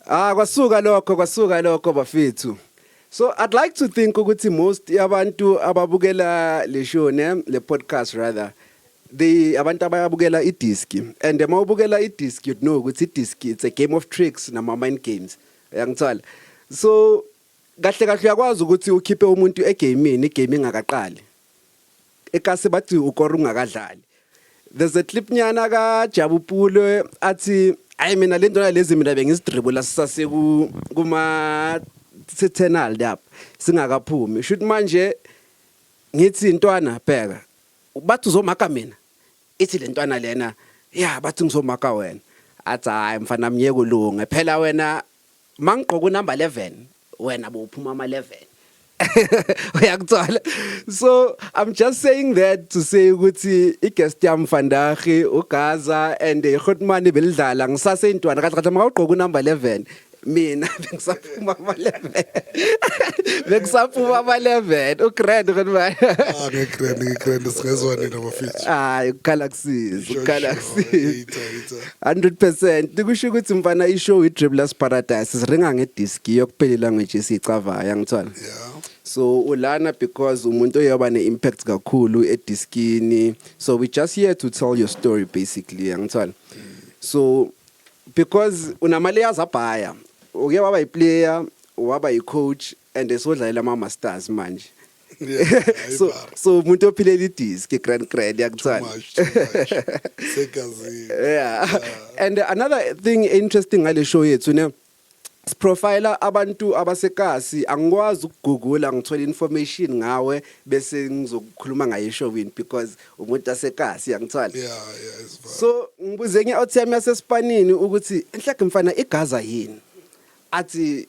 Kwasuka lokho bafethu. So I'd like to think ukuthi most yabantu ababukela le show le podcast rather abantu abayabukela idisc and mawubukela idisc you know ukuthi idisc it's a game of tricks nama mind games yangithola. So kahle uyakwazi ukuthi ukhiphe umuntu egaming igame ingakaqali. Ekase bathi ukora ungakadlali. There's a clip nyana ka Jabupulo athi I mean alento lezi mina bengisidribula sisase kuma sethenal lapha singakaphumi shoot manje ngithi intwana bheka bathi uzomaka mina ithi lentwana lena bathi ngizomaka wena athi hayi mfana mnyeko lunge phela wena mangigqoka number 11 wena bophuma ama 11 uyakuthola. So I'm just saying that to say ukuthi igest yami Vandaag uGazza and Gotmani belidlala ngisase intwana kahle mawugqoka number 11 mina bengisaphuma ama 11 bengisaphuma ama 11 ugrand ngani ngegrand singezwane nabafethu galaxies 100% kusho ukuthi mfana ishow iDribblers Paradise siringa ngedisc yokuphelile language esicavayo ngithola. So ulana because umuntu oyoba ne-impact kakhulu ediskini. So we just here to tell your story basically ngithola. So because una layers abhaya uke waba yiplayer waba yicoach and esodlalela ama masters manje. So umuntu ophilela idisc grand yakuthola. And another thing interesting ngale show yethu ne profiler abantu abasekasi angikwazi ukugoogle ngithola information ngawe bese ngizokukhuluma ngayo eshowini because umuntu asekasi yangithola. So ngibuze ngeOTM yasespanini ukuthi enhlaka mfana iGazza yini athi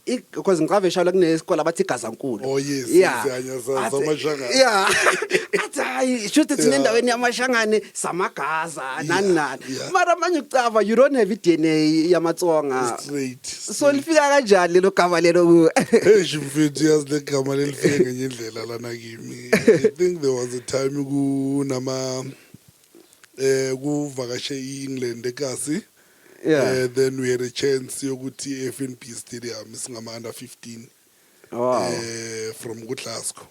because ngicavesha la kunesikole abathi iGazza nkulu. Oh yes zamashangane. Athi hayi shothi thina endaweni yamashangane samagaza nani mara manje ucava you don't have DNA yamatsonga straight. So lifika kanjani lelo gama lelo mfethu yazi le gama lelifike ngenye indlela lana kimi. I think there was a time kunama kuvakashe eEngland eKasi. Then we had a chance yokuthi FNB Stadium singama under 15. Wow. From Glasgow.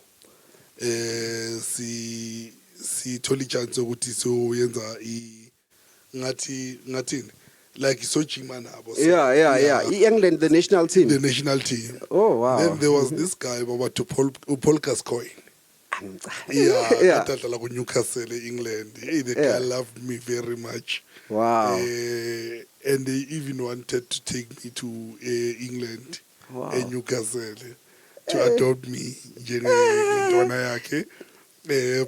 Si tholi chance ukuthi so yenza ngathi like so jima nabo. England the national team. The national team. Oh wow. Then there was this guy Baba to Paul Gascoigne. Atadlala ku Newcastle England. The guy loved me very much. Wow. And they even wanted to take me to England. Wow. Newcastle to adopt me njengentwana yakhe. But you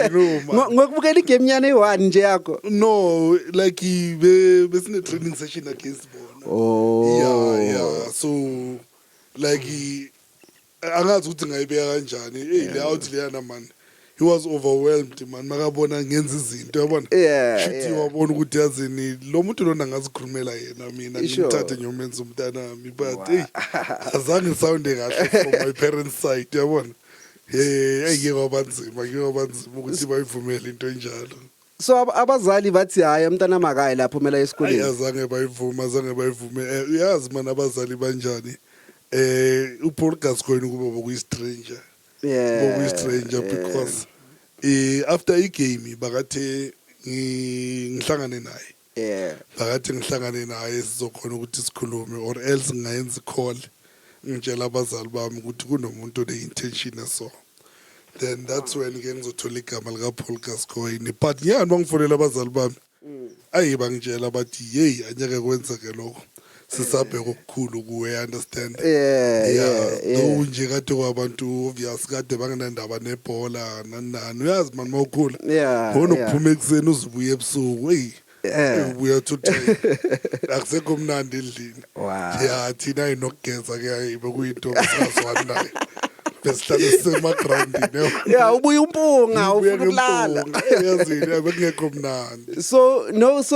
know ngokubukela igame yana e1 nje yakho. No, like besine training session against bona. Oh. Yeah. So like angazi ukuthi ngayibeka kanjani. Le out leyana man. He was overwhelmed man makabona ngenza izinto yabona. Shithi wabona ukuthi yazini lo muntu lona ngazikhulumela yena mina ngimthathe ngiyomenza umntana nami but azange sound kahle from my parents side yabona. Ayike kwabanzima ukuthi bayivumele into enjalo. So abazali bathi hayi umntana makayi lapho umela esikoleni. Azange bayivume. Uyazi man abazali banjani. uPaul Gascoigne kuba bokuyistranger. Stranger because after igame bakathe ngihlangane naye. Bakathe ngihlangane naye sizokhona ukuthi sikhulume or else ngayenza call ngitshela abazali bami ukuthi kunomuntu one-intention eso. Then that's when ke ngizothola igama lika Paul Gascoigne. But yani bangifonela abazali bami ayi bangitshela bathi hey anyeke kwenzeke lokho. Sisabhe kokukhulu kuwe understand. No nje kade kwabantu obvious kade bangenandaba nebhola nanani uyazi man mawukhula. Bona ukuphuma ekseni uzibuye ebusuku ubuya to time akusekho mnandi endlini. Thina inokugeza ke bekuyinto esazwana nayo. Besihlale semagrandini. Ubuye umpunga ufuna ukulala. Yazini bekungekho mnandi. So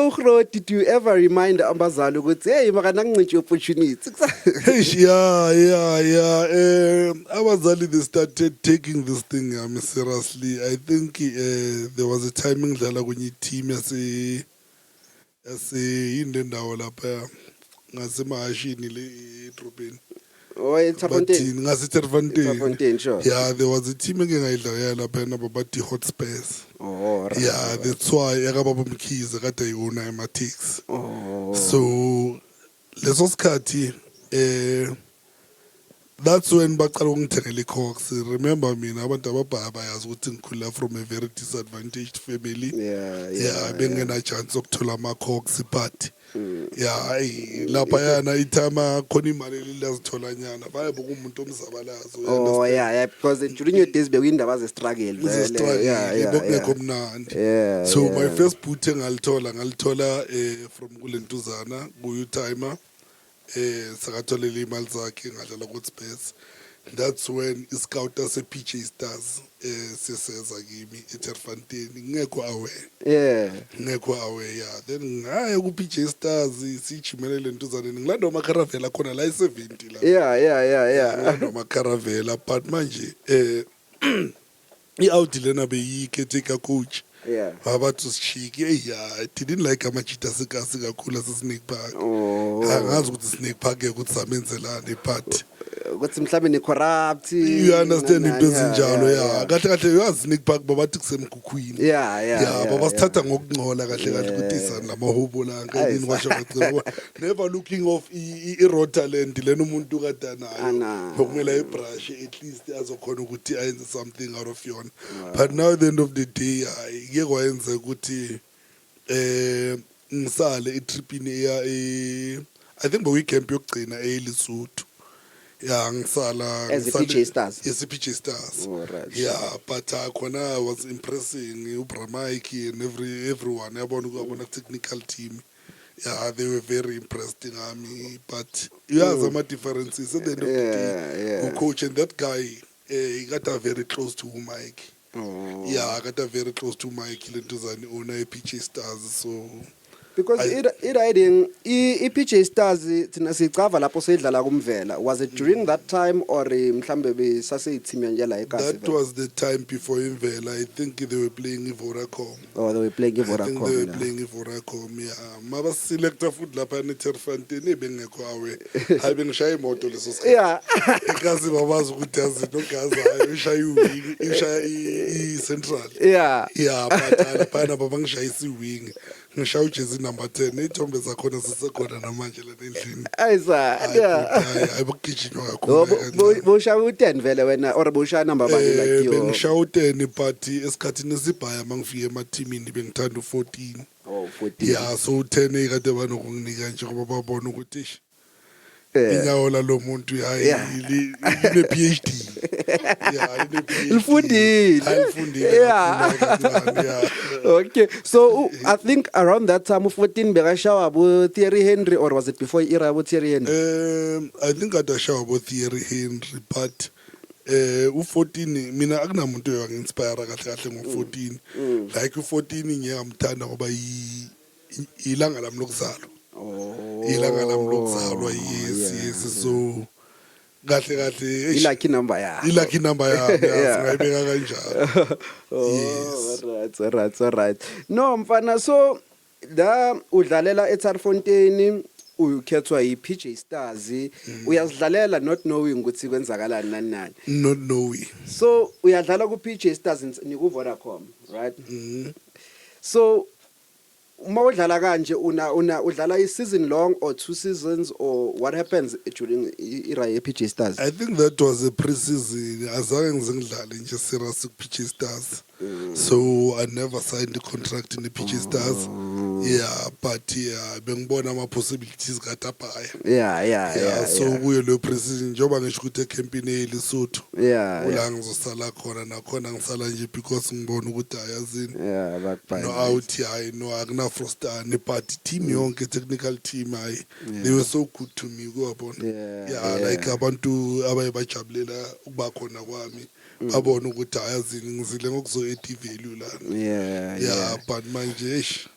Gro, did you ever remind abazali ukuthi hey makana ngincithe opportunity? Abazali they started taking this thing seriously. I think there was a time ngidlala kwenye team yase indendawo lapha ngasemahashini le edrobheni. Oh, it's But Fontaine. ngaseTerfontein. Sure. Yeah, there was a team engingayidlala lapha nababathi Hotspurs. Oh, right. Yeah, that's why yakababa Mkhize kade ayona ema-taxi. Oh. So leso sikhathi that's when baqala ukungithengela i-Cox. Remember mina abantu ababhaya bayazi ukuthi ngikhula from a very disadvantaged family. Yeah, bengena chance okuthola ama-Cox but yeah lapha yana ithama khona imali lilazithola nyana bayabe kumuntu omzabalazo. Oh yeah, because during your days bekuyindaba ze-struggle. Bekungekho mnandi. So my first boot ngalithola from kulentuzana kuyu-timer. Sakatholela imali zakhe ngadlala ku-Spurs. That's when iscout ase-PJ Stars siseza kimi eTerfontein ngekho aware. Ngekho aware yeah. Then ngaya ku-PJ Stars sijimele lentuzana ngilanda amacaravela khona la i-70 la. Ngilanda amacaravela but manje i-Audi lena beyi-caretaker coach. Babathi sishiki I didn't like amajita sikasi kakhulu ase-Snake Park. Angazi ukuthi Snake Park ukuthi samenzelani but ukuthi mhlawumbe ni corrupt. You understand into ezinjalo yeah. Kahle kahle yazi Snake Park babathi kusemkhukhwini. Yeah, babasithatha ngokungcola kahle kahle ukuthi isani lamahobo la ngani washo ngicela. Never looking off i-Rotaland lena umuntu kadanayo. Bokumela ibrush at least azokhona ukuthi ayenze something out of yona. But now at the end of the day ngeke wayenza ukuthi ngisale itripini ya I think the weekend yokugcina eLesotho. Yeah, ngisala as a PJ Stars. Yes, PJ Stars. Oh, right. Yeah, but khona was impressing uBramike and everyone yabona technical team. Yeah, they were very interested in me. But you have some differences at the end of the day. Who coach and that guy, he got very close to Mike. Yeah, I got very close to Mike Lentuzani owner PJ Stars. So because riding PJ Stars thina sicava lapho seyidlala kumvela. Was it during that time or mhlambe besase team yanje la eKasi? That was the time before imvela. I think they were playing Vodacom. Oh, they were playing Vodacom. I think they were playing Vodacom. Yeah, maba selector foot lapha eTerfontein bengekho awe. Hayi bengishaya imoto leso sikhathi. Yeah. eKasi babazi ukuthi yazi no Gazza ishaya i-Central. Yeah, but lapha babangishayisa i-wing. Ngishaya ujezi number 10 ithombe zakhona sisekhona namanje la endlini. Hayi bokugijinywa kakhulu. Boshaya u10 vele wena or boshaya number bani like yo. Bengishaya u10 but esikhathini sibhaya mangifike emateamini bengithanda u14. Oh 14. Yeah, so u10 ekade banokunginika nje ngoba babona ukuthi inyawo la lo muntu hayi ine PhD. Yeah, ine PhD. Ilfundile. Yeah. Okay. So I think around that time u14 bekashawa abo Thierry Henry or was it before era abo Thierry Henry? I think atashawa abo Thierry Henry but u14 mina akunamuntu oyanginspire kahle kahle ngo14. Like u14 ngiyamthanda ngoba ilanga lami lokuzalwa. Ilanga lami lokuzalwa yes so kahle lucky number ya singayibeka kanjalo. All right no mfana so la udlalela eTerfontein ukhethwa yiPJ Stars uyazidlalela not knowing ukuthi kwenzakalani nani not knowing so uyadlala kuPJ Stars niku Vodacom right so uma udlala kanje udlala i-season long or 2 seasons or what happens during era ye-PJ Stars? I think that was a pre-season. Azange ngidlale nje serious ku-PJ Stars. So I never signed a contract in the PJ Stars. Yeah, but bengibona ama possibilities katapaya. Yeah. So kuyo lo pre-season njoba ngisho ukuthi ecampaign eLesotho. Ula ngizosala khona nakhona ngisala nje because ngibona ukuthi ayazini. No out hayi no akuna frustane but team yonke technical team they were so good to me kuyabona. Yeah, like abantu abayebajabulela ukuba khona kwami. Babona ukuthi ayazini ngizile ngokuzo ethi value la. Yeah, but manje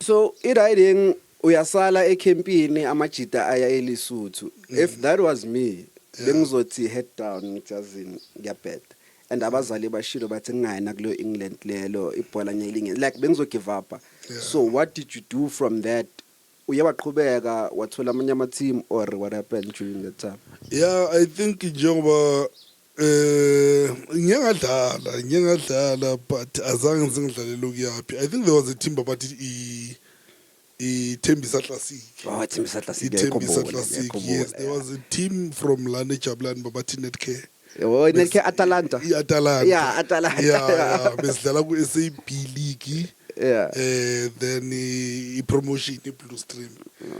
so riding uyasala ecampini amajita aya eLesotho. If that was me bengizothi head down ngithazini ngiyabheda and abazali bashilo bathi ngayina kulo England lelo ibhola nyelinge like bengizo give up. So what did you do from that uyabaqhubeka wathola amanye ama team or what happened during that time? Yeah, I think njengoba ngiyangadlala but azange ngidlalele ukuyaphi. I think there was a team but Tembisa Classic. Oh, Tembisa Classic. Tembisa Classic. Yes, there was a team from Lane Jablan Babati Netcare. Oh, Netcare Atalanta. Atalanta. Yeah, Atalanta. Yeah. Besidlala ku SAB League. Yeah. Then promotion Blue Stream.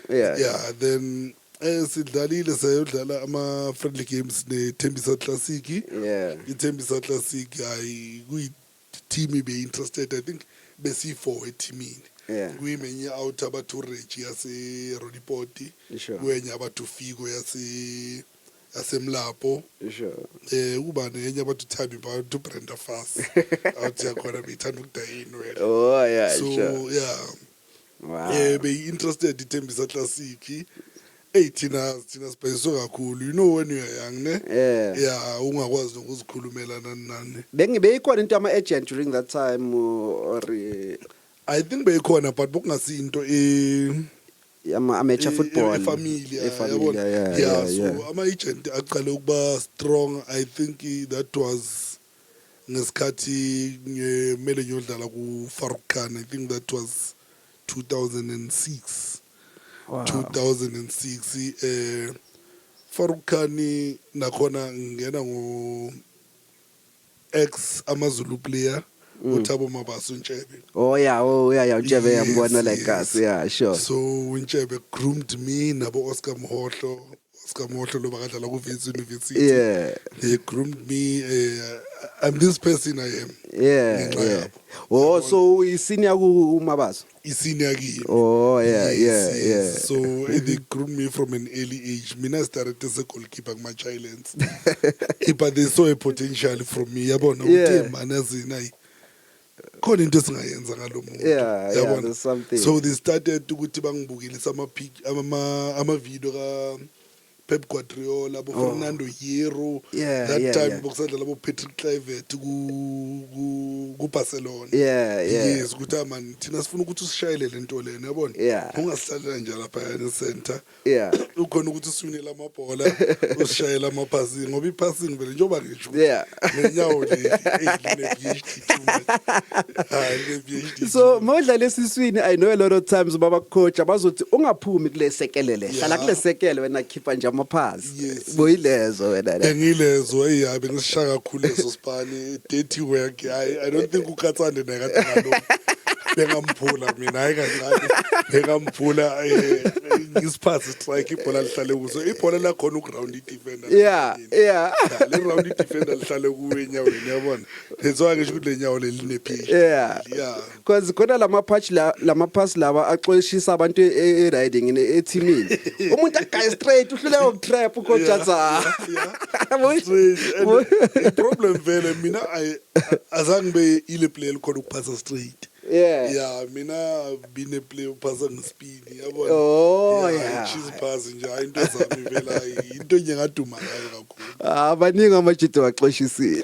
Yeah. Yeah, then sidlalile sayodlala ama friendly games ne Tembisa Classic. Yeah. Tembisa Classic I we team be interested. I think besi for a team in. Yeah. Kuyimenya out abathu Reggie yase Rodipoti. Sure. Kwenye abathu Figo yasemlapo. Sure. Kuba nenye abathu Thabi abathu Brenda Fast. Out yakhona bethanda ukudayini wena. Oh yeah, so sure. Yeah. Wow. Be interested Tembisa Classic. Tina sibayiso kakhulu. You know when you are young, ne? Yeah, ungakwazi ukuzikhulumelana nani. Beyikhona into ama agent during that time or I think beyikhona but bokungasi into amateur football familia yeah, so ama agent aqale ukuba strong. I think that was ngesikhathi ngemele ngiyodlala ku Farouk Khan. I think that was 2006. Wow. 2006 Farouk Khan nakhona ngena ngo ex Amazulu player uThabo Mabaso Ntshebe. Oh yeah, Ntshebe yambona like us. Yeah, sure. So Ntshebe groomed me nabo Oscar Moholo lo bakadlala ku Wits University. Yeah. They groomed me. I'm this person I am. Yeah. Oh, so senior ku Mabaso. Senior game. Oh yeah, yeah. So they groomed me from an early age. Mina started as a goalkeeper my childlands. But they saw a potential from me. Yabona uthi man azina khona into singayenza ngalomuntu. Yeah, there's something. So they started ukuthi bangibukilisa ama video ka Pep Guardiola, Fernando Hierro, that time bokusadlala bo Patrick Kluivert ku Barcelona. Yes, ukuthi man thina sifuna ukuthi usishayele lento lena yabona. Ungasihlalela nje lapha e center. Ukhona ukuthi usunela amabhola, usishayela amaphasi ngoba ipassing vele njoba ngisho. Ngenyawo le PhD. So modlala esiswini I know a lot of times baba coach abazothi ungaphumi kule sekelele. Hlala kule sekele wena khipha nje amaphasi. Boyilezo wena. Engilezo eyabe ngisishaya kakhulu leso spani dirty work. I don't think ukatsande nakathi ngalo. Bengamphula mina hayi kancane. Bengamphula ngisiphathi strike ibhola lihlale kuso. Ibhola la khona uground defender. Yeah. Le round defender lihlale kuwe enyaweni yabona. Lezwa ngisho ukuthi lenyawo leline phezulu. Yeah. Because khona lama pass laba axoshisa abantu riding eteamini. Umuntu agaye straight uhlule ukutrap ukojaza. The problem vele mina azange be ile player khona ukupasa straight. Yeah, mina bine play upasa ngespeed yabona. She's passing nje into zami vela into nje ngaduma ngayo kakhulu. Baningi amajita waxoshisile.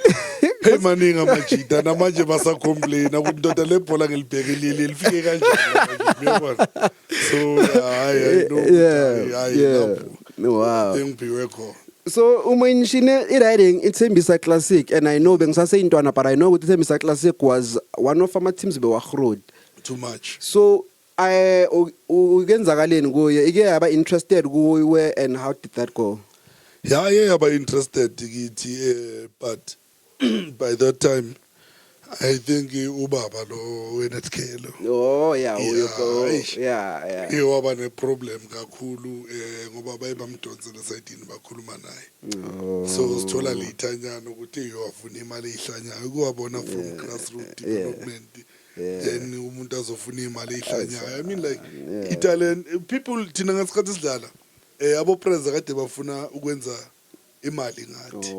Hey maningi amajita namanje basacomplain ukuthi ndoda lebhola ngelibhekelile lifike kanjani yabona. So I know. Wow. Ngiphiwe khona. So umenshine riding Tembisa Classic and I know bengisase intwana but I know ukuthi Tembisa Classic was one of our teams bewahrod too much. So ukenzakaleni kuye ike yaba interested kuwe and how did that go? Yeah yaba interested kithi but by that time I think ubaba lo wenetkelo. Waba ne problem kakhulu ngoba bayebamdonsela sayidini bakhuluma naye. So sithola lethanyana ukuthi uyafuna imali ehlanyayo kuwabona from grassroots development. Then umuntu azofuna imali ehlanyayo. I mean like Italian people thina ngasikhathi sidlala abo preza kade bafuna ukwenza imali ngathi.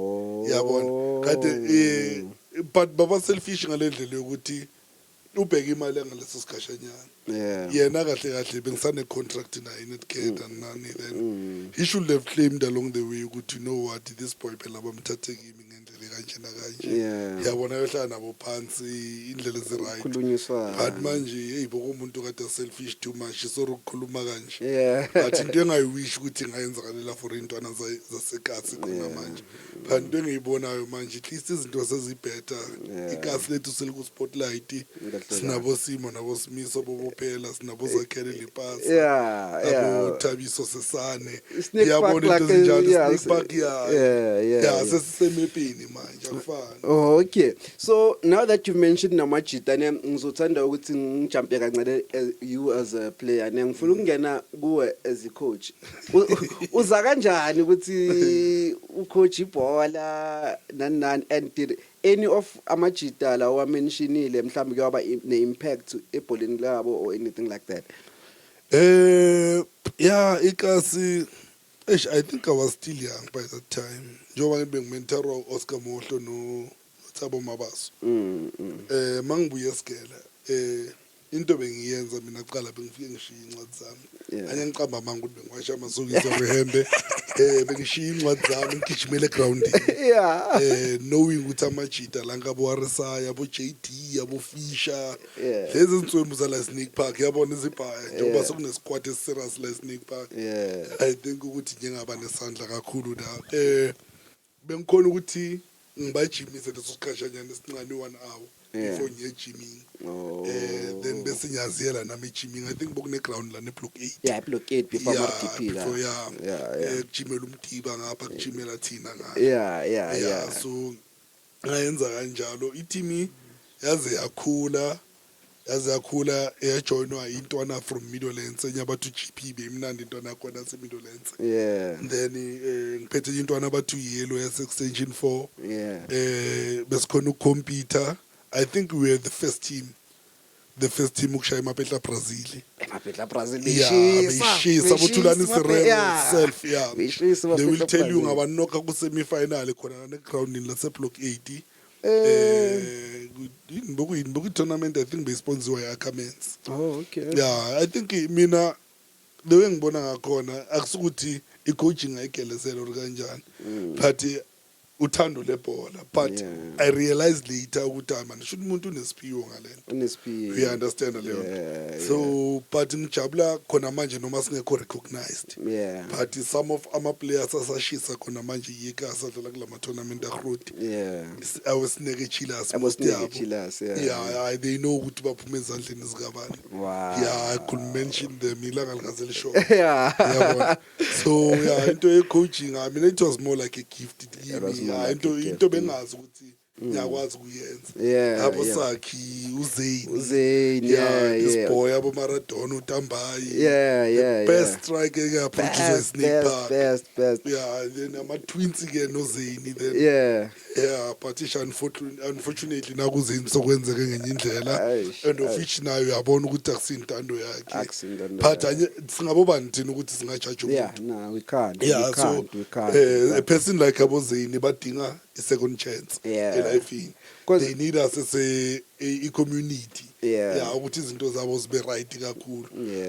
Yabona kade but baba selfish ngalendlela ukuthi ubheka imali ngaleso sikhashanyana yena kahle bengisane contract naye netcare and nani then he should have claimed along the way ukuthi you know what this boy phela bamthathe kimi ngendlela kanje na kanje yabona yohlala nabo phansi indlela eziright but manje hey boko umuntu kade selfish too much so ukukhuluma kanje but into engayiwish ukuthi ingayenzakalela for intwana zasekasi khona manje but into engiyibonayo manje at least izinto sezibhetha ikasi lethu seliku spotlight sinabo Simo nabo Simiso bobophela sinabo Zakhele lepasi abo Thabiso Sesane yabona into ezinjalo sneak park sesisemepini manje akufani. Oh, okay, so now that you've mentioned namajita ngizothanda ukuthi ngijumpe kancane you as a player ngifuna ukungena kuwe as a coach uza kanjani ukuthi ucoach ibhola nani and did any of amajita la wamentionile mhlawumbe kuyaba ne-impact ebholeni labo or anything like that? Yeah, ikasi I think I was still young by that time. Njengoba ngibengimentor Oscar Mohlo no Thabo Mabaso. Mangibuye esigela into bengiyenza mina kuqala bengifike ngishiya incwadi zami. Anye ngiqamba manga ukuthi bengiwasha amasokisi orehembe bengishiya incwadi zami ngigijimele groundini. Knowing ukuthi amajita la ngabo Warisaya abo JD abo Fisher lezi nswembu zala Snake Park yabona izibhaya njengoba sokune squad eserious la Snake Park. I think ukuthi njengaba nesandla kakhulu la bengikhona ukuthi ngibajimise leso sikhashanyana esincane 1 hour before ngiye gymming. Then bese ngiyaziyela nami gymming. I think bokune ground la ne block 8. Block 8 before RTP la. Gymela umtiba ngapha kugymela thina ngapha. So ngayenza kanjalo iteam yaze yakhula eyajoinwa intwana from Middlelands enyabathu GP bemnandi intwana khona se Middlelands. Then ngiphethe intwana abathu yellow yase extension 4. Besikhona ukhompyutha. I think we were the first team ukushaya emapetla Brazil. Beshisa bothulani serem self. They will tell you ngabanoka ku semi final khona na ground in la se block 8. Boku tournament I think besponsored by Ackermans. Oh, okay. Yeah, I think mina the way ngibona ngakhona akusukuthi i-coaching ayigelesela or kanjani but uthando lebhola but I realized later ukuthi man should umuntu unesiphiwo ngalento. You understand leyo. So but ngijabula khona manje noma singekho recognized. But some of ama players asashisa khona manje yikasa dlala kulama tournament akhruti. I was neke chillers. They know ukuthi baphume ezandleni zikabani. I could mention them ilanga likazeli show. So into coaching I mean it was more like a gift it gave me. Into bengazi ukuthi ngiyakwazi kuyenza abo Sakhi Uzeni this boy abo Maradona uTambayi best striker yaphuthiswa Snake Park best then ama twins ke no Zeni then partition unfortunately nakuzeni sokwenzeke ngenye indlela and of which nayo yabona ukuthi akusintando yakhe but singabobani thina ukuthi singajudge umuntu no we can't we can't a person like abo Zeni badinga a second chance life they need us as a community ukuthi izinto zabo zibe right kakhulu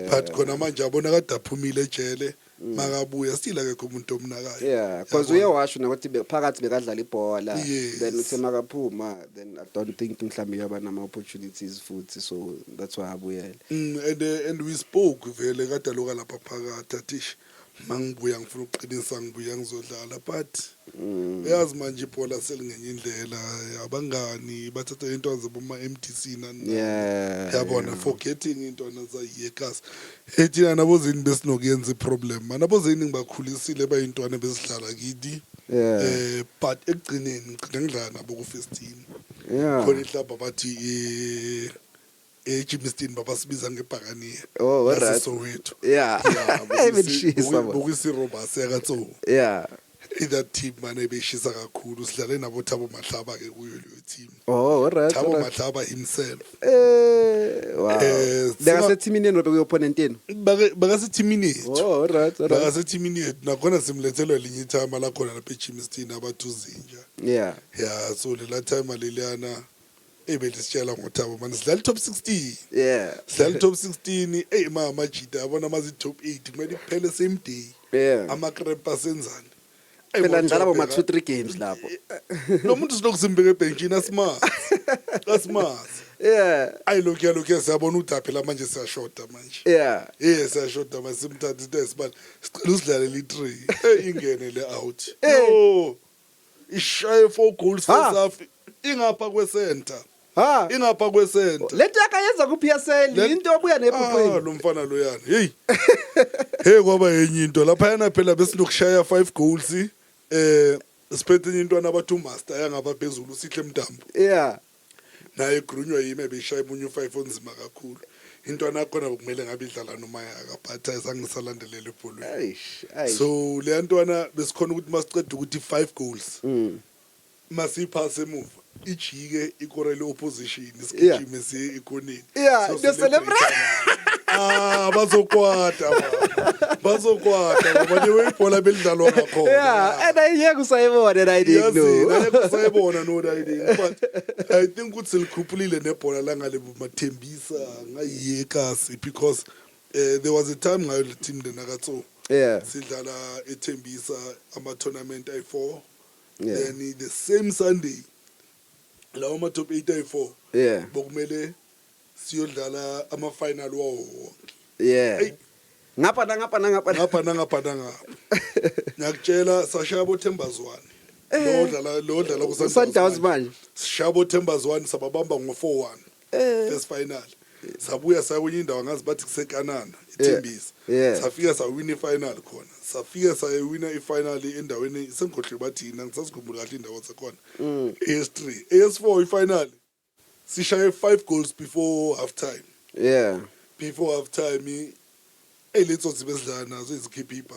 but khona manje abona kade aphumile ejele makabuya still akekho umuntu omnakayo because uyawasho nokuthi phakathi bekadlala ibhola then uthe makaphuma then I don't think mhlambe yaba nama opportunities futhi so that's why abuyela and we spoke vele kade loka lapha phakathi athish mangibuya ngifuna ukuqinisa ngibuya ngizodlala but uyazi manje ibhola selingenye indlela abangani bathatha into zabo MTC nani yabona forgetting into nazayiyekas ethina nabo Zeni besinokuyenza iproblem manabo Zeni ngibakhulisile bayintwana besidlala kidi but ekugcineni ngidlala nabo ku first team khona ihlaba bathi Jimistin baba sibiza ngebhakaniya alright Soweto bokwisirobha sekatso that team manje beshisa kakhulu sidlale nabo Thabo Mahlaba ke kuyo leyo team alright Thabo Mahlaba himself beka teamini no beke opponent yenu baka teamini alright baka teamini nakhona simlethelwa linye time la khona lapha eJimistin abathu Zinja so lela time leliyana ebelesitshela ngothabo manje sidlala top 16 Yeah. sidlala top 16 amajita yabona amazi top 8 kumele kuphele same day Yeah. ama-crepa senzani Phela ndlala boma 2-3 games lapho. lo muntu silokhu simbeke ebhentshini asimazi Yeah. lokhuya siyabona ukuthi phela manje siyashoda manje Yeah. siyashoda manje simthatha into esibani sicela usidlalele i-3 ingene le out no ishaye 4 goals first half ingapha kwecenter Ha. ingapha kwecenter Lento yakayenza ku PSL into obuya nephupho. lo mfana loyana hey kwaba yenye into lapha yana phela besinokushaya 5 goals siphethe intwana abathu master yangapha phezulu sihle mntambo Yeah. naye grunywa yime beshaya umunye u5 onzima kakhulu intwana yakho kumele ngabe idlala noma yaka but ayizangisalandelele ebholweni so le ntwana besikhona ukuthi masicede ukuthi 5 goals masiphase emuva ijike ikorele opposition isigijime siye ikoneni Yeah, the celebrate. bazokwata manje weyibhola belidlalwa ngakhona Yeah, and I kusayibona and I didn't know. kusayibona no but I think ukuthi silikhuphulile nebhola la ngale bumathembisa ngayiye kasi because there was a time ngayo le team denakatso Yeah. sidlala eTembisa ama-tournament ayi-4 Yeah. then the same Sunday lawo ama-top 8 ayi-4 Yeah. bokumele siyodlala ama-final wawo Yeah. Hey. Ngapha. ngapha ngiyakutshela sashaya bothembazwane lo dlala Sundowns manje. sishaya bothembazwane sababamba ngo-4-1 first final sabuya sakwenye indawo ngazi bathi kusekanana eTembisa Yeah. safika sawina ifinal khona safika sayewina ifinal endaweni sengikhohle bathina ngisasikhumbula kahle indawo zakhona AS3 AS4 ifinal sishaye 5 goals before half time Yeah. before half time letso zibesidlana nazo izikhiphipa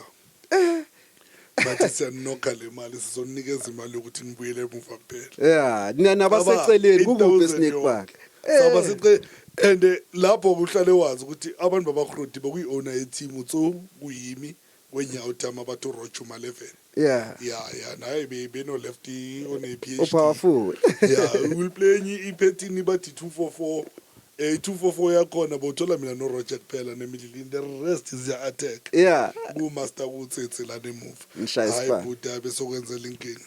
bathi siyanokha le mali sizonikeza imali yokuthi nibuyele emuva kuphela Yeah, nina baseceleni kukuphi snake park. saba sice and lapho kuhlale wazi ukuthi abantu babakroti bokuyi-owner ye-team utso kuyimi kwenyawo time abathi uRochuma 11 Yeah. naye beno-lefty one-PhD Powerful. we will play enye iphethini bathi 244 244 yakhona bothola mina noRoger kuphela nemidlini the rest is ya attack Yeah. kumaster kutsethe la nemuva Ngishaya hayi isibani. buda besokwenzela inkinga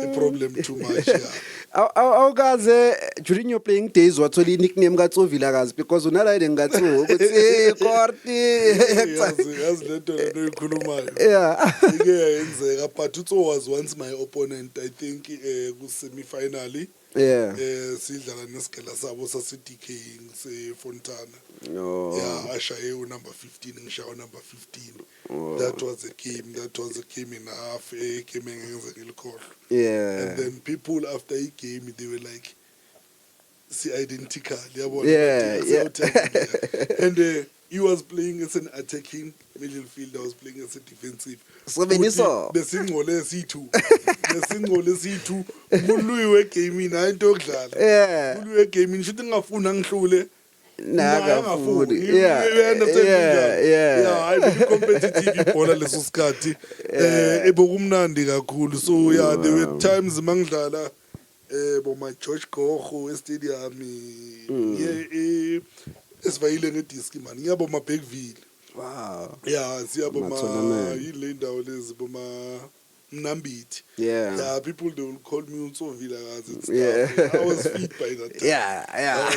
a problem too much Awukaze during your playing days wathola i-nickname kaTsovila kazi because unalade ngathu ukuthi Korti. yazi lento lento ikhulumayo Yeah. ike yayenzeka but Utso was once my opponent I think ku-semi-finally Yeah. sidlala nesigela sabo sase-DK se-Fontana No. yeah ashaye unumber 15 ngishaya unumber 15 that was a game and a half game engenzeka ilikhohlwa Yeah. and then people after a game they were like identical yabona Yeah. and he was playing as an attacking middle fielder, I was playing as a defensive. So beniso. Besingole C2. Besingole C2. Kuluyiwe game ina into yokudlala. Yeah. Kuluyiwe game nisho ukuthi ngafuna ngihlule. Nakafuni. Yeah. Yeah, I be competitive ibhola leso sikhathi. Ebokumnandi kakhulu. So yeah, there were times mangidlala boma George Gogho e-stadium esivayile ngediski man ngiyabo ma Bergville. Wow. Yeah, siyabo yile ndawo lezi boma Mnambithi. Yeah, people they will call me Utsovila guys. Yeah. I was fit by that time. Yeah.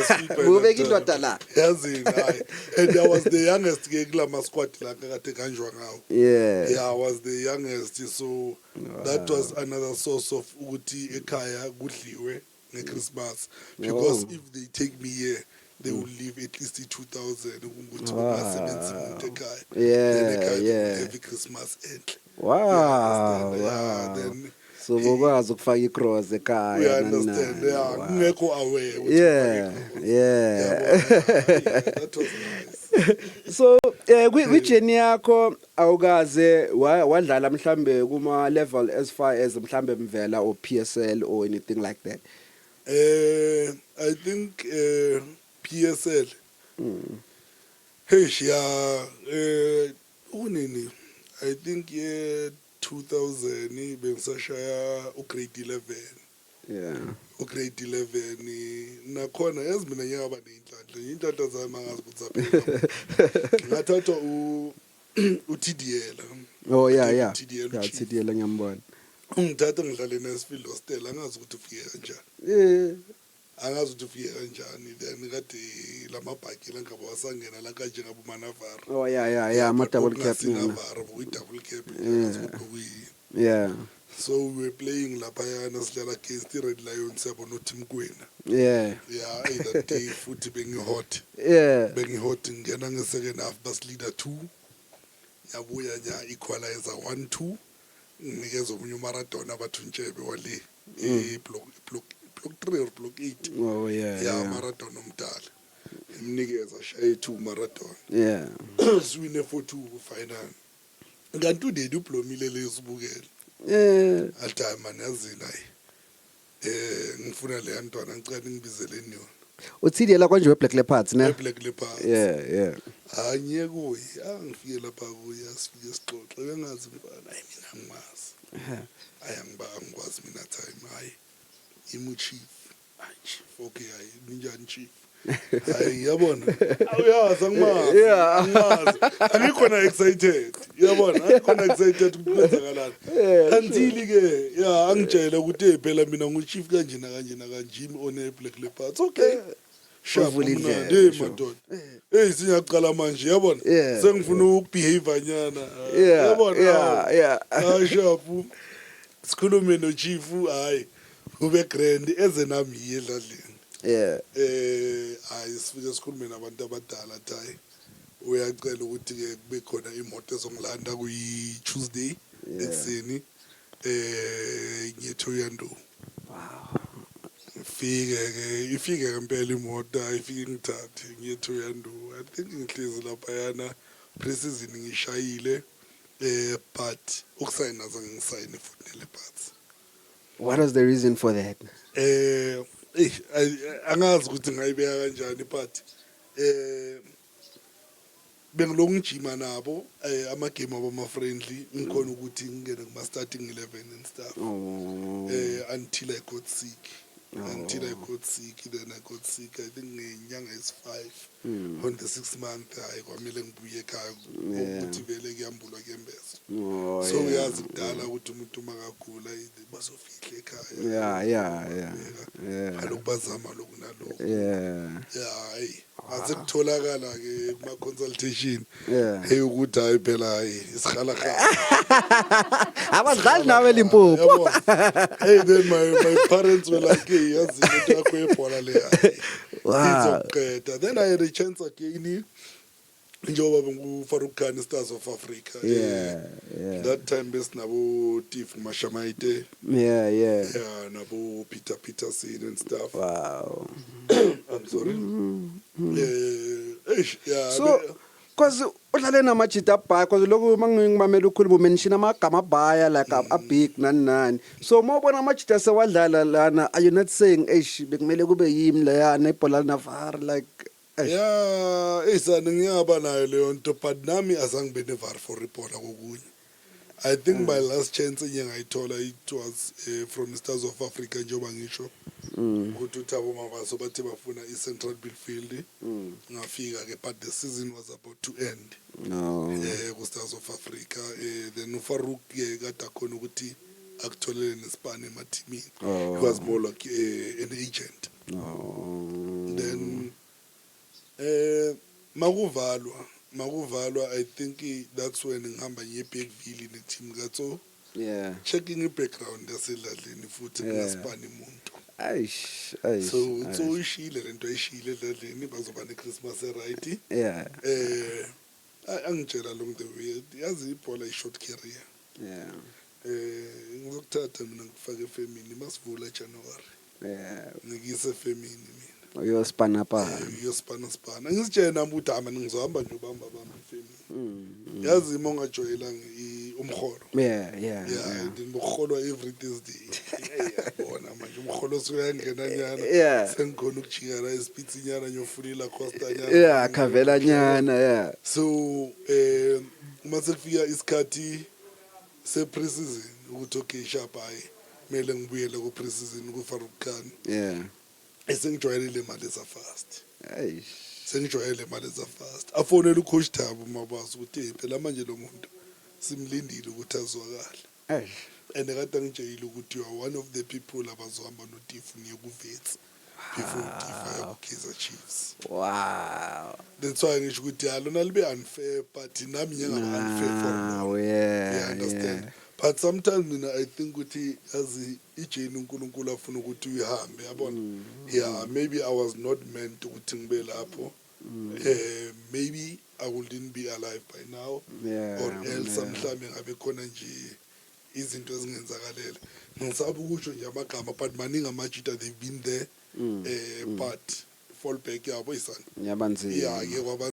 Mubeki ndodana la. Yazi hayi. And I was the youngest ke kula squad la kade kanjwa ngawo. Yeah, I was the youngest, so that was another source of ukuthi ekhaya kudliwe ngeChristmas because if they take me here they will leave at least 2,000 ukuthi basebenza umuntu ekhaya. Yeah. Every Christmas enhle. Wow. Then So bokwazi ukufaka icross ekhaya. we understand. Ngekho aware. Yeah. That was nice. So kwi-journey yakho awukaze wadlala mhlambe kuma level as far as mhlambe Mvela or PSL or anything like that? I think PSL. Hey, unini. I think 2000 bengisashaya grade 11. Yeah. grade 11 nakhona yazi mina ngiyaba neyinhlanhla zami angazi ukuthi zaphela ngathatha uTDL Oh yeah TDL ngiyambona ungithatha ngidlale neSfield Hostel angazi ukuthi ufike kanjani angazi ukuthi ufike kanjani then kade lamabhaki la ngaba wasangena la kanje ngabo Manavara oh yeah ama double cap Manavara we double cap yeah so we were playing laphayana sidlala against Red Lions yabo no Team Kwena yeah that day futhi bengihot ngena nge-second half bas leader 2 yabuya nya equalizer 1-2 nginikeza omunye uMaradona abathuntshebe wale block 3 or block 8 oh yeah Maradona umdala imnikeza shaye 2 Maradona siwine 4-2 final kanti udedi ublomile lesibukela alta man yazini hayi ngifuna le yantwana ngicela ngibizele yona uTDL kwanje weBlack Leopards ne Black Leopards yeah anye kuyi angifike lapha kuya sifike sixoxe bengazi mfana hayi mina ngimazi ayangikwazi mina time hayi imu chief chief okay hayi ninjani chief hayi yabona awuyazi angimazi angimazi angikhona excited yabona angikhona excited ukwenzakalana until ke angitshela ukuthi phela mina nguchief kanjena kanjimi on Black Leopards okay shavulile madoda singaqala manje yabona sengifuna ukubehave nyana yabona ashapu sikhulume no chief hayi ube grand ezenami edladleni hayi sifike sikhulume nabantu abadala tayi uyacela ukuthi ke kube khona imoto ezongilanda kuyi Tuesday ekseni ngiyethoyando ifike ngempela imoto ifike ngithathe ngiyethoyando I think ngihlezi lapha yana pre-season ngishayile but ukusayina zange ngisayine futhi neLeopards. What was the reason for that? Angazi ukuthi ngayibeka kanjani but bengiloko ngijima nabo ama game abo ma friendly ngikhona ukuthi ngingene kuma starting 11 and stuff until I got sick. Then I got sick I think ngenyanga is 5 on the 6th month hayi kwamele ngibuye ekhaya ukuthi vele kuyambulwa kuyembezo so uyazi kudala ukuthi umuntu makagula bazofihla ekhaya aloku bazama lokhu nalokho hayi asekutholakala ke kuma consultation hey ukuthi hayi phela hayi isikhala abadlali nawe Limpopo hey then my parents were like hey yazi into yakho yebhola le izoqeda then I had a chance again njengoba bengu Farouk Stars of Africa that time besinabo Tiff Mashamaite nabo Peterson and stuff I'm sorry so cause udlale namajita bhaya cause lokho mangingimamela ukhuluma mention amagama bhaya like a big nani so mawubona amajita sewadlala lana are you not saying bekumele kube yimi la yana ibhola naVAR like isana ngiyaba nayo leyo nto but nami azangibe neVAR for report kokunye I think my last chance engayithola it was from the Stars of Africa njengoba ngisho ukuthi uThabo Mabaso bathi bafuna iCentral Midfield ngafika ke but the season was about to end ku Stars of Africa then uFarouk ke kade akhona ukuthi akutholele neSpan emathimini he was more like an agent then makuvalwa I think that's when ngihamba ngiye eBergville neteam katso checking i-background yasedladleni futhi kungaSpan umuntu so ishile lento ayishile edladleni bazoba neChristmas right angitshela along the way yazi ibhola i-short career ngizokuthatha mina ngifake efemini masivula January ngikise efemini mina uyoSpan apa uyoSpan ngizitshela nami ukuthi mina ngizohamba nje ubamba ifemini yazi uma ungajoyela umkholo ngikholwa every Thursday yabona manje umkholo suyangena nyana sengikhona ukujika la esipitsi nyana nyofunila Costa nyana khavela nyana so uma sekufika isikhathi se-pre-season ukuthi okay sharp hayi kumele ngibuyele ku-pre-season ku-Farouk Khan Yeah. esengijwayelile imali ezafast Hey. sengijwayele imali ezafast afonele ucoach Thabo mabazi ukuthi phela manje lo muntu simlindile ukuthi azwakale Hey. and kade angitshayile ukuthi you are one of the people abazohamba notifu niye ku-Wits before utifu aya ku-Kaizer Chiefs. Wow. That's why ngisho ukuthi lona libe unfair but nami ngiyangaba unfair for lona. Yeah, Understand? yeah. But sometimes mina I think ukuthi as ijeni uNkulunkulu afuna ukuthi uyihambe yabona. Yeah, maybe I was not meant ukuthi ngibe lapho. Maybe I wouldn't be alive by now. Yeah, Or else mhlambe ngabe khona nje izinto ezingenzakalele. Ngisaba ukusho nje amagama but maningi amajita they've been there. But fall back yabo isana. Nyabanzima. Yeah, ke kwaba